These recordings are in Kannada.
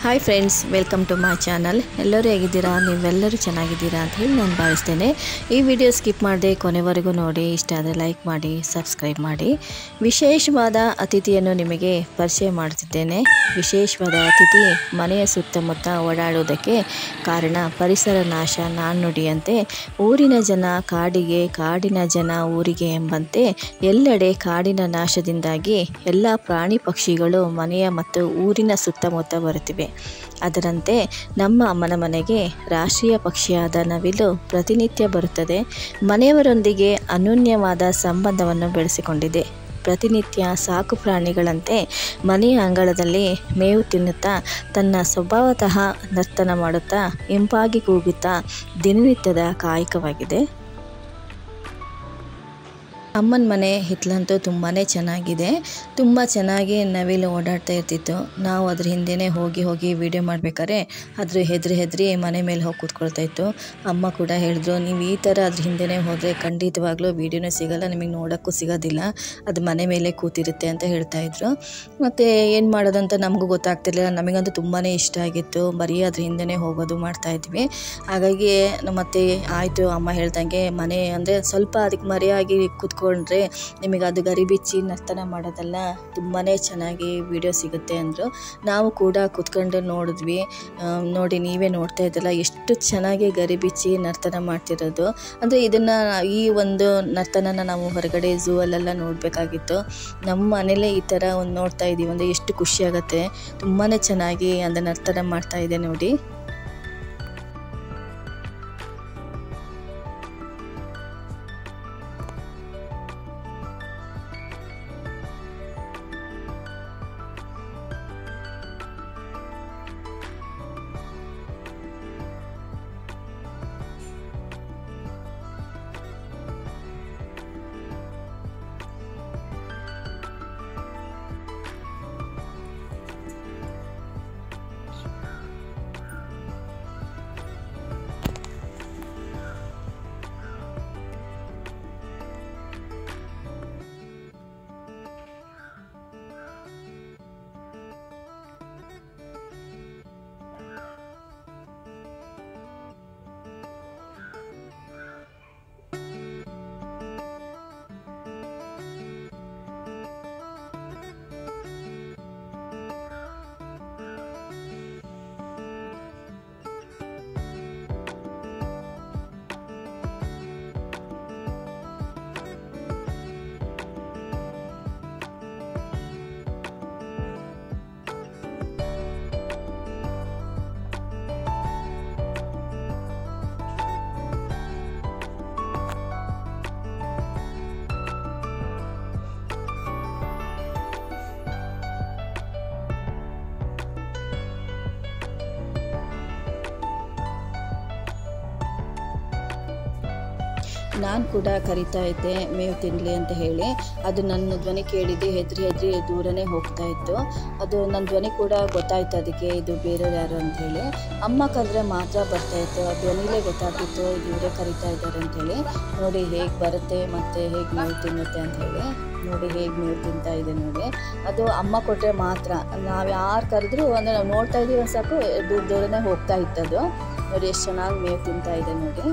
Hi friends, welcome to my channel. ಎಲ್ಲರೂ ಹೇಗಿದ್ದೀರಾ? ನೀವೆಲ್ಲರೂ ಚೆನ್ನಾಗಿದ್ದೀರಾ ಅಂತ ಹೇಳಿ ನಾನು ಭಾವಿಸ್ತೇನೆ. ಈ ವಿಡಿಯೋ ಸ್ಕಿಪ್ ಮಾಡದೆ ಕೊನೆವರೆಗೂ ನೋಡಿ. ಇಷ್ಟ ಆದರೆ ಲೈಕ್ ಮಾಡಿ, ಸಬ್ಸ್ಕ್ರೈಬ್ ಮಾಡಿ. ವಿಶೇಷವಾದ ಅತಿಥಿಯನ್ನು ನಿಮಗೆ ಪರಿಚಯ ಮಾಡುತ್ತಿದ್ದೇನೆ. ವಿಶೇಷವಾದ ಅತಿಥಿ ಮನೆಯ ಸುತ್ತಮುತ್ತ ಓಡಾಡುವುದಕ್ಕೆ ಕಾರಣ ಪರಿಸರ ನಾಶ ನಾಣ್ಣುಡಿಯಂತೆ. ಊರಿನ ಜನ ಕಾಡಿಗೆ, ಕಾಡಿನ ಜನ ಊರಿಗೆ ಎಂಬಂತೆ ಎಲ್ಲೆಡೆ ಕಾಡಿನ ನಾಶದಿಂದಾಗಿ ಎಲ್ಲ ಪ್ರಾಣಿ ಪಕ್ಷಿಗಳು ಮನೆಯ ಮತ್ತು ಊರಿನ ಸುತ್ತಮುತ್ತ ಬರುತ್ತಿವೆ. ಅದರಂತೆ ನಮ್ಮ ಅಮ್ಮನ ಮನೆಗೆ ರಾಷ್ಟ್ರೀಯ ಪಕ್ಷಿಯಾದ ನವಿಲು ಪ್ರತಿನಿತ್ಯ ಬರುತ್ತದೆ. ಮನೆಯವರೊಂದಿಗೆ ಅನನ್ಯವಾದ ಸಂಬಂಧವನ್ನು ಬೆಳೆಸಿಕೊಂಡಿದೆ. ಪ್ರತಿನಿತ್ಯ ಸಾಕು ಪ್ರಾಣಿಗಳಂತೆ ಮನೆಯ ಅಂಗಳದಲ್ಲಿ ಮೇವು ತಿನ್ನುತ್ತಾ ತನ್ನ ಸ್ವಭಾವತಃ ನರ್ತನ ಮಾಡುತ್ತಾ ಇಂಪಾಗಿ ಕೂಗುತ್ತಾ ದಿನನಿತ್ಯದ ಕಾಯಕವಾಗಿದೆ. ಅಮ್ಮನ ಮನೆ ಹಿತ್ತಲಂತೂ ತುಂಬಾ ಚೆನ್ನಾಗಿದೆ. ತುಂಬ ಚೆನ್ನಾಗಿ ನವಿಲು ಓಡಾಡ್ತಾ ಇರ್ತಿತ್ತು. ನಾವು ಅದ್ರ ಹಿಂದೆನೇ ಹೋಗಿ ವಿಡಿಯೋ ಮಾಡಬೇಕಾದ್ರೆ ಅದ್ರ ಹೆದ್ರಿ ಮನೆ ಮೇಲೆ ಹೋಗಿ ಕೂತ್ಕೊಳ್ತಾ ಇತ್ತು. ಅಮ್ಮ ಕೂಡ ಹೇಳಿದ್ರು, ನೀವು ಈ ಥರ ಅದ್ರ ಹಿಂದೆನೇ ಹೋದರೆ ಖಂಡಿತವಾಗ್ಲೂ ವೀಡಿಯೋನೇ ಸಿಗೋಲ್ಲ, ನಿಮಗೆ ನೋಡೋಕ್ಕೂ ಸಿಗೋದಿಲ್ಲ, ಅದು ಮನೆ ಮೇಲೆ ಕೂತಿರುತ್ತೆ ಅಂತ ಹೇಳ್ತಾಯಿದ್ರು. ಮತ್ತು ಏನು ಮಾಡೋದಂತ ನಮಗೂ ಗೊತ್ತಾಗ್ತಿರ್ಲಿಲ್ಲ. ನಮಗಂತೂ ತುಂಬಾ ಇಷ್ಟ ಆಗಿತ್ತು. ಬರೀ ಅದ್ರ ಹಿಂದೆನೇ ಹೋಗೋದು ಮಾಡ್ತಾಯಿದ್ವಿ. ಹಾಗಾಗಿ ಮತ್ತೆ ಆಯಿತು, ಅಮ್ಮ ಹೇಳ್ದಂಗೆ ಮನೆ ಅಂದರೆ ಸ್ವಲ್ಪ ಅದಕ್ಕೆ ಮರೆಯಾಗಿ ಕೂತ್ಕೊಂಡ್ರೆ ನಿಮಗೆ ಅದು ಗರಿ ಬಿಚ್ಚಿ ನರ್ತನ ಮಾಡೋದೆಲ್ಲ ತುಂಬಾ ಚೆನ್ನಾಗಿ ವಿಡಿಯೋ ಸಿಗುತ್ತೆ ಅಂದರು. ನಾವು ಕೂಡ ಕೂತ್ಕೊಂಡು ನೋಡಿದ್ವಿ. ನೋಡಿ, ನೀವೇ ನೋಡ್ತಾ ಇದ್ದಲ್ಲ ಎಷ್ಟು ಚೆನ್ನಾಗಿ ಗರಿ ಬಿಚ್ಚಿ ನರ್ತನ ಮಾಡ್ತಿರೋದು. ಅಂದರೆ ಇದನ್ನು ಈ ಒಂದು ನರ್ತನನ ನಾವು ಹೊರಗಡೆ ಝೂ ಅಲ್ಲೆಲ್ಲ ನೋಡಬೇಕಾಗಿತ್ತು. ನಮ್ಮ ಮನೇಲೇ ಈ ಥರ ಒಂದು ನೋಡ್ತಾ ಇದ್ದೀವಿ ಅಂದರೆ ಎಷ್ಟು ಖುಷಿಯಾಗುತ್ತೆ. ತುಂಬಾ ಚೆನ್ನಾಗಿ ಅದು ನರ್ತನ ಮಾಡ್ತಾ ಇದೆ ನೋಡಿ. ನಾನು ಕೂಡ ಕರಿತಾ ಇದ್ದೆ ಮೇವು ತಿನ್ನಲಿ ಅಂತ ಹೇಳಿ. ಅದು ನನ್ನ ಧ್ವನಿ ಕೇಳಿದ್ದು ಹೆದ್ರಿ ದೂರನೇ ಹೋಗ್ತಾ ಇತ್ತು. ಅದು ನನ್ನ ಧ್ವನಿ ಕೂಡ ಗೊತ್ತಾಯ್ತು ಅದಕ್ಕೆ, ಇದು ಬೇರೆಯವ್ರು ಯಾರು ಅಂಥೇಳಿ. ಅಮ್ಮ ಕರೆದ್ರೆ ಮಾತ್ರ ಬರ್ತಾಯಿತ್ತು. ಆ ಧ್ವನಿಲೇ ಗೊತ್ತಾಗ್ತಿತ್ತು ಇವರೇ ಕರಿತಾ ಇದ್ದಾರೆ ಅಂಥೇಳಿ. ನೋಡಿ ಹೇಗೆ ಬರುತ್ತೆ ಮತ್ತು ಹೇಗೆ ಮೇವು ತಿನ್ನುತ್ತೆ ಅಂಥೇಳಿ. ನೋಡಿ ಹೇಗೆ ಮೇವು ತಿಂತಾ ಇದೆ ನೋಡಿ. ಅದು ಅಮ್ಮ ಕೊಟ್ಟರೆ ಮಾತ್ರ, ನಾವು ಯಾರು ಕರೆದ್ರೂ ಅಂದರೆ ನಾವು ನೋಡ್ತಾ ಇದ್ದೀವಿ ಸಾಕು ದೂರನೇ ಹೋಗ್ತಾ ಇತ್ತದು. ನೋಡಿ ಎಷ್ಟು ಚೆನ್ನಾಗಿ ಮೇವು ತಿಂತಾ ಇದೆ ನೋಡಿ.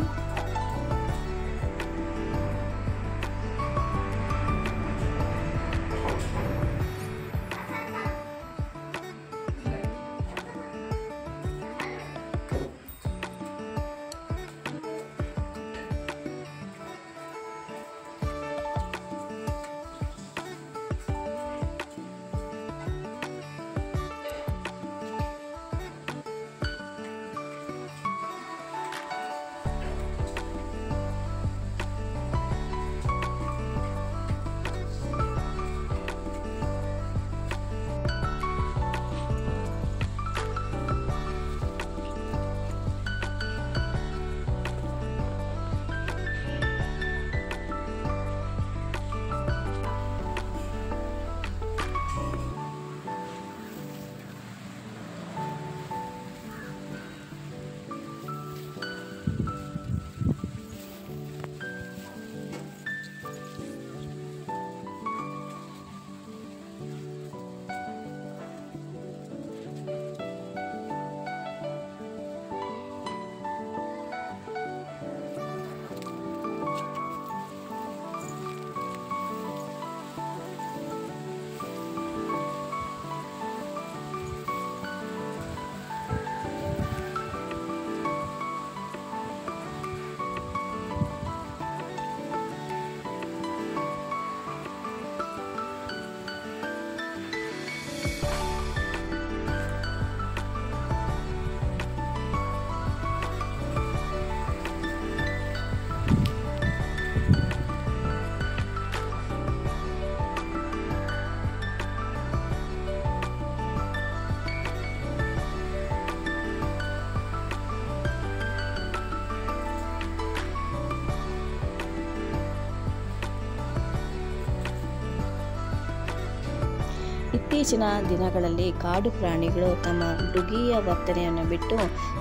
ಇತ್ತೀಚಿನ ದಿನಗಳಲ್ಲಿ ಕಾಡು ಪ್ರಾಣಿಗಳು ತಮ್ಮ ಮೃಗೀಯ ವರ್ತನೆಯನ್ನು ಬಿಟ್ಟು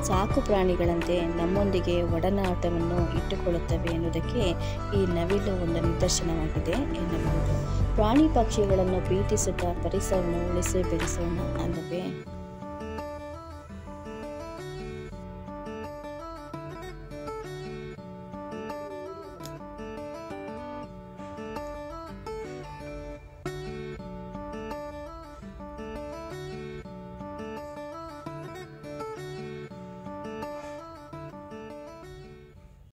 ಸಾಕು ಪ್ರಾಣಿಗಳಂತೆ ನಮ್ಮೊಂದಿಗೆ ಒಡನಾಟವನ್ನು ಇಟ್ಟುಕೊಳ್ಳುತ್ತವೆ ಎನ್ನುವುದಕ್ಕೆ ಈ ನವಿಲು ಒಂದು ನಿದರ್ಶನವಾಗಿದೆ ಎನ್ನಬಹುದು. ಪ್ರಾಣಿ ಪಕ್ಷಿಗಳನ್ನು ಪ್ರೀತಿಸುತ್ತಾ ಪರಿಸರವನ್ನು ಉಳಿಸಿ ಬೆಳೆಸೋಣ ಅಲ್ಲವೇ?